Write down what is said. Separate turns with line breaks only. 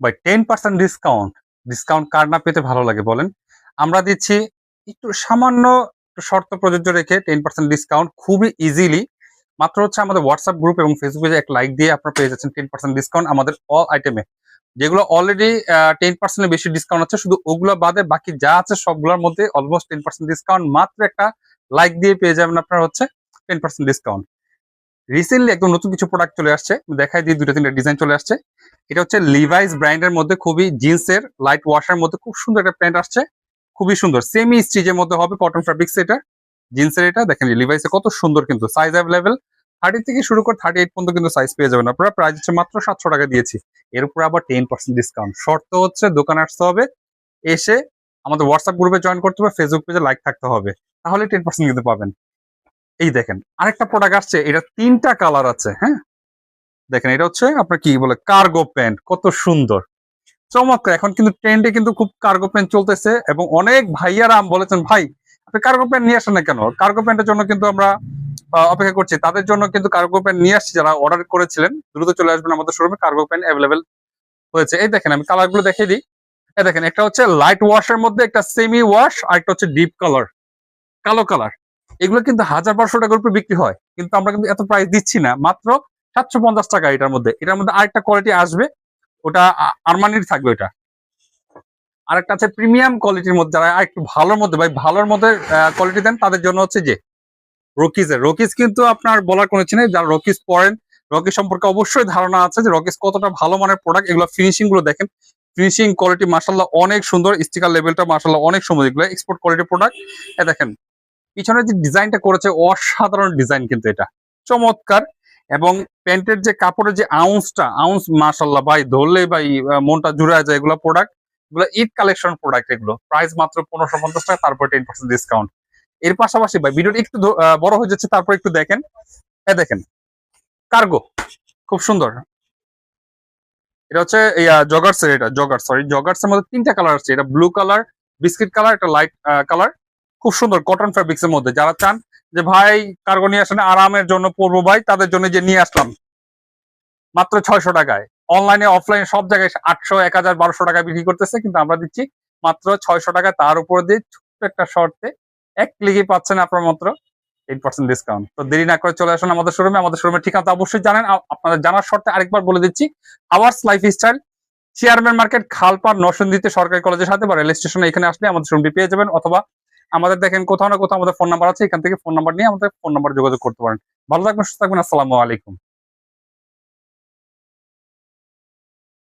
ভাই 10% discount, discount কার না পেতে ভালো লাগে বলেন? আমরা দিচ্ছি একটু সামান্য একটু শর্ত প্রযোজ্য রেখে 10% ডিসকাউন্ট খুবই ইজিলি। মাত্র হচ্ছে আমাদের WhatsApp গ্রুপ এবং Facebook পেজে এক লাইক দিয়ে আপনারা পেয়ে যাচ্ছেন 10% ডিসকাউন্ট আমাদের অল আইটেমে। যেগুলো অলরেডি 10% এর বেশি ডিসকাউন্ট আছে, শুধু ওগুলো বাদে বাকি যা আছে সবগুলোর মধ্যে অলমোস্ট 10% ডিসকাউন্ট। মাত্র একটা লাইক দিয়ে পেয়ে যাবেন আপনারা হচ্ছে 10% ডিসকাউন্ট। রিসেন্টলি একদম নতুন কিছু প্রোডাক্ট চলে আসছে, দেখাই দিয়ে 2-3টা ডিজাইন চলে আসছে। এটা হচ্ছে লিভাইস ব্র্যান্ডের মধ্যে খুবই জিন্সের লাইট ওয়াশের মধ্যে খুব সুন্দর একটা প্যান্ট আসছে, খুবই সুন্দর সেমি স্টিচের মধ্যে হবে, কটন ফ্যাব্রিক্স এটা জিন্সের। এটা দেখেন লিভাইসে কত সুন্দর, কিন্তু সাইজ অ্যাভেলেবেল 30 থেকে শুরু করে 38 পর্যন্ত কিন্তু সাইজ পেয়ে যাবেন আপনারা। প্রাইস হচ্ছে মাত্র 700 টাকা দিয়েছি, এর উপরে আবার 10% ডিসকাউন্ট। শর্ত হচ্ছে দোকানে আসতে হবে, এসে আমাদের হোয়াটসঅ্যাপ গ্রুপে জয়েন করতে হবে, ফেসবুক পেজে লাইক থাকতে হবে, তাহলে 10% কিন্তু পাবেন। এই দেখেন আরেকটা প্রোডাক্ট আসছে, এটা 3টা কালার আছে। হ্যাঁ দেখেন এটা হচ্ছে আপনার কি বলে কার্গো প্যান্ট, কত সুন্দর চমৎকার। এখন কিন্তু ট্রেন্ডে কিন্তু খুব কার্গো প্যান্ট চলতেছে এবং অনেক ভাইয়ারা বলেছেন ভাই আপনি কার্গো প্যান্ট নিয়ে আসেন না কেন। কার্গো প্যান্টের জন্য কিন্তু আমরা অপেক্ষা করছি, তাদের জন্য কিন্তু কার্গো প্যান্ট নিয়ে আসছি। যারা অর্ডার করেছিলেন দ্রুত চলে আসবেন আমাদের শোরুমে, কার্গো প্যান্ট অ্যাভেলেবেল হয়েছে। এই দেখেন আমি কালার গুলো দেখিয়ে দিই। এই দেখেন একটা হচ্ছে লাইট ওয়াশের মধ্যে, একটা সেমি ওয়াশ, আর একটা হচ্ছে ডিপ কালার কালো কালার। এগুলো কিন্তু 1000-1200 টাকার উপরে বিক্রি হয়, কিন্তু আমরা কিন্তু এত প্রাইস দিচ্ছি না, মাত্র 750 টাকা। এটার মধ্যে আরেকটা কোয়ালিটি আসবে, ওটা আরমানির থাকবে। ওটা আরেকটা আছে প্রিমিয়াম কোয়ালিটির মধ্যে, যারা একটু ভালোর মধ্যে ভাই ভালোর মধ্যে কোয়ালিটি দেন তাদের জন্য হচ্ছে যে রকিজ কিন্তু আপনার বলার কোনো কিছু নেই। যারা রকিজ পরেন, রকিজ সম্পর্কে অবশ্যই ধারণা আছে যে রকিজ কতটা ভালো মানের প্রোডাক্ট। এগুলো ফিনিশিং গুলো দেখেন, ফিনিশিং কোয়ালিটি মাশাআল্লাহ অনেক সুন্দর, স্টিকার লেভেলটা মাশাআল্লাহ অনেক সুন্দর। এগুলো এক্সপোর্ট কোয়ালিটির প্রোডাক্ট। দেখেন পিছনে যে ডিজাইনটা করেছে অসাধারণ ডিজাইন, কিন্তু এটা চমৎকার। এবং প্যান্টের যে কাপড়ের যে আউন্স মাশাআল্লাহ ভাই ধরলে ভাই মনটা জুড়ে যায়। এগুলো প্রোডাক্ট, এগুলো ঈদ কালেকশন প্রোডাক্ট। এগুলো প্রাইস মাত্র 1550 টাকা, তারপর 10% ডিসকাউন্ট। এর পাশাপাশি ভাই ভিডিওটা একটু বড় হয়ে যাচ্ছে, তারপর একটু দেখেন। দেখেন কার্গো খুব সুন্দর। এটা হচ্ছে জগার্স এর, এটা জগার্স এর মধ্যে 3টা কালার আছে। এটা ব্লু কালার, বিস্কিট কালার, একটা লাইট কালার, খুব সুন্দর কটন ফ্যাব্রিক্স এর মধ্যে। যারা চান যে ভাই কার্গো নিয়ে আসেন আরামের জন্য পরবো ভাই, তাদের জন্য যে নিয়ে আসলাম মাত্র 600 টাকায়। অনলাইনে অফলাইনে সব জায়গায় 800, 1000, 1200 টাকায় বিক্রি করতেছে, কিন্তু আমরা দিচ্ছি মাত্র 600 টাকা। তার উপর দিয়ে ছোট্ট একটা শর্তে এক ক্লিকে পাচ্ছেন আপনার মাত্র 8% ডিসকাউন্ট। তো দেরি না করে চলে আসুন আমাদের শোরুমে। আমাদের শোরুমের ঠিকানা অবশ্যই জানেন, আপনাদের জানার শর্তে আরেকবার বলে দিচ্ছি। আওয়ার্স লাইফস্টাইল, চেয়ারম্যান মার্কেট, খালপাড়, নরসিংদীতে সরকারি কলেজের সাথে বা রেল স্টেশনে এখানে আসলে আমাদের শোরুমটি পেয়ে যাবেন। অথবা আমাদের দেখেন কোথাও না কোথাও আমাদের ফোন নাম্বার আছে, এখান থেকে ফোন নাম্বার নিয়ে আমাদের ফোন নাম্বার যোগাযোগ করতে পারেন। ভালো থাকবেন, সুস্থ থাকবেন, আসসালামু আলাইকুম।